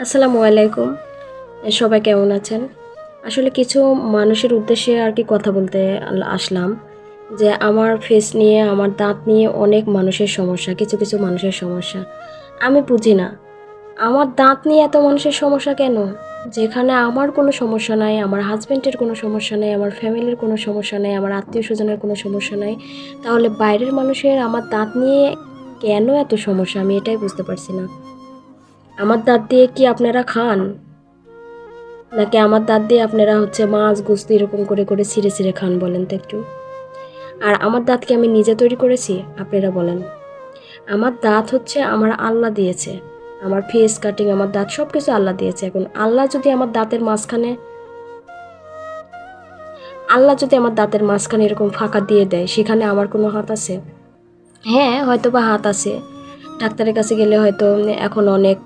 আসসালামু আলাইকুম। সবাই কেমন আছেন? আসলে কিছু মানুষের উদ্দেশ্যে আর কি কথা বলতে আসলাম যে আমার ফেস নিয়ে, আমার দাঁত নিয়ে অনেক মানুষের সমস্যা, কিছু মানুষের সমস্যা। আমি বুঝি না, আমার দাঁত নিয়ে এত মানুষের সমস্যা কেন? যেখানে আমার কোনো সমস্যা নাই, আমার হাসব্যান্ডের কোনো সমস্যা নেই, আমার ফ্যামিলির কোনো সমস্যা নেই, আমার আত্মীয়স্বজনের কোনো সমস্যা নাই। তাহলে বাইরের মানুষের আমার দাঁত নিয়ে কেন এত সমস্যা? আমি এটাই বুঝতে পারছি না। আমার দাঁত দিয়ে কি আপনারা খান? নাকি আমার দাঁত দিয়ে আপনারা মাছ গোস্ত এরকম করে ছিঁড়ে খান বলেন তো একটু? আর আমার দাঁত কি আমি নিজে তৈরি করেছি? আপনারা বলেন। আমার দাঁত আমার আল্লাহ দিয়েছে। আমার ফেস কাটিং, আমার দাঁত সব কিছু আল্লাহ দিয়েছে। এখন আল্লাহ যদি আমার দাঁতের মাঝখানে এরকম ফাঁকা দিয়ে দেয়, সেখানে আমার কোনো হাত আছে? হ্যাঁ, হয়তোবা হাত আছে। ডাক্তারের কাছে গেলে হয়তো এখন অনেক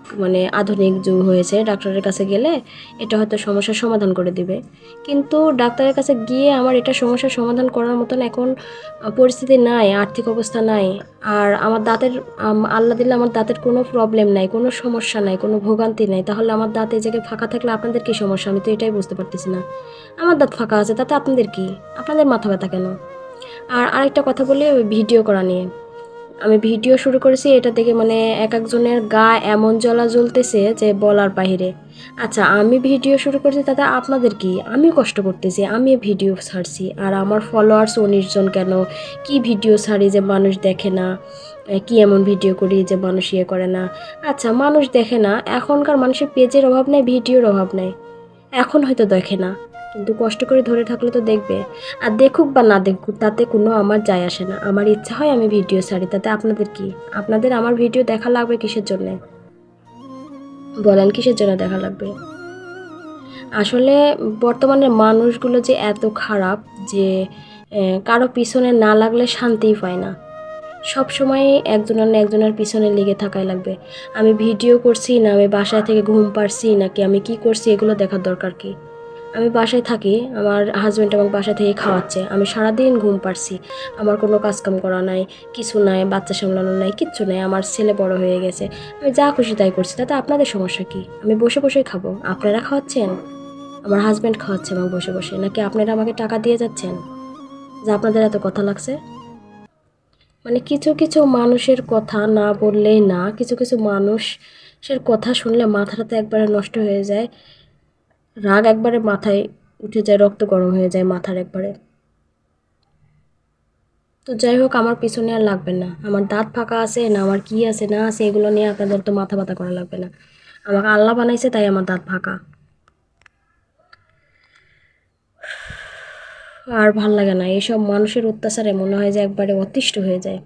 আধুনিক যুগ হয়েছে। ডাক্তারের কাছে গেলে এটা হয়তো সমস্যার সমাধান করে দিবে। কিন্তু ডাক্তারের কাছে গিয়ে আমার এটা সমস্যার সমাধান করার মতন এখন পরিস্থিতি নাই, আর্থিক অবস্থা নাই। আর আমার দাঁতের আল্লাহ দিলে আমার দাঁতের কোনো প্রবলেম নাই, কোনো সমস্যা নাই, কোনো ভোগান্তি নাই। তাহলে আমার দাঁত এই জায়গায় ফাঁকা থাকলে আপনাদের কী সমস্যা? আমি তো এটাই বুঝতে পারতেছি না। আমার দাঁত ফাঁকা আছে তাতে আপনাদের কী? আপনাদের মাথা ব্যথা কেন? আর আরেকটা কথা বলি ওই ভিডিও করা নিয়ে। আমি ভিডিও শুরু করেছি এটা দেখে এক একজনের গা এমন জ্বলতেছে যে বলার বাহিরে। আচ্ছা, আমি ভিডিও শুরু করেছি তাতে আপনাদের কি? আমি কষ্ট করতেছি, আমি ভিডিও ছাড়ছি, আর আমার ফলোয়ার্স 19 জন কেন? কি ভিডিও ছাড়ি যে মানুষ দেখে না? কি এমন ভিডিও করি যে মানুষ ইয়ে করে না? আচ্ছা, মানুষ দেখে না, এখনকার মানুষের পেজের অভাব নাই, ভিডিওর অভাব নাই। এখন হয়তো দেখে না, কিন্তু কষ্ট করে ধরে থাকলে তো দেখবে। আর দেখুক বা না দেখুক তাতে কোনো আমার যায় আসে না। আমার ইচ্ছা হয় আমি ভিডিও ছাড়ি, তাতে আপনাদের কি? আপনাদের আমার ভিডিও দেখা লাগবে কিসের জন্যে? বলেন, কিসের জন্য দেখা লাগবে? আসলে বর্তমানে মানুষগুলো যে এত খারাপ যে কারো পিছনে না লাগলে শান্তিই পায় না। সবসময় একজনের না একজনের পিছনে লেগে থাকাই লাগবে। আমি ভিডিও করছি না আমি বাসায় থেকে ঘুম পাড়ছি নাকি আমি কি করছি এগুলো দেখার দরকার কি? আমি বাসায় থাকি, আমার হাজব্যান্ড আমাকে বাসা থেকে খাওয়াচ্ছে, আমি সারাদিন ঘুম পাড়ছি, আমার কোনো কাজকাম করা নাই, কিছু নাই, বাচ্চা সামলানো নাই, কিচ্ছু নাই, আমার ছেলে বড় হয়ে গেছে, আমি যা খুশি তাই করছি, তাতে আপনাদের সমস্যা কি? আমি বসে বসেই খাবো, আপনারা খাওয়াচ্ছেন? আমার হাজব্যান্ড খাওয়াচ্ছে আমাকে বসে বসে, নাকি আপনারা আমাকে টাকা দিয়ে যাচ্ছেন যে আপনাদের এত কথা লাগছে? কিছু মানুষের কথা না বললেই না, কিছু মানুষের কথা শুনলে মাথাটা একবারে নষ্ট হয়ে যায়, রাগ একবারে মাথায় উঠে যায়, রক্ত গরম হয়ে যায় মাথার একবারে। তো যাই হোক, আমার পিছনে আর লাগবেন না। আমার দাঁত ফাঁকা আছে না আমার কি আছে না আছে এগুলো নিয়ে আপনাদের তো মাথা ব্যথা করা লাগবে না। আমাকে আল্লাহ বানাইছে তাই আমার দাঁত ফাঁকা। আর ভাল লাগে না এইসব মানুষের অত্যাচারে, মনে হয় যে একবারে অতিষ্ঠ হয়ে যায়।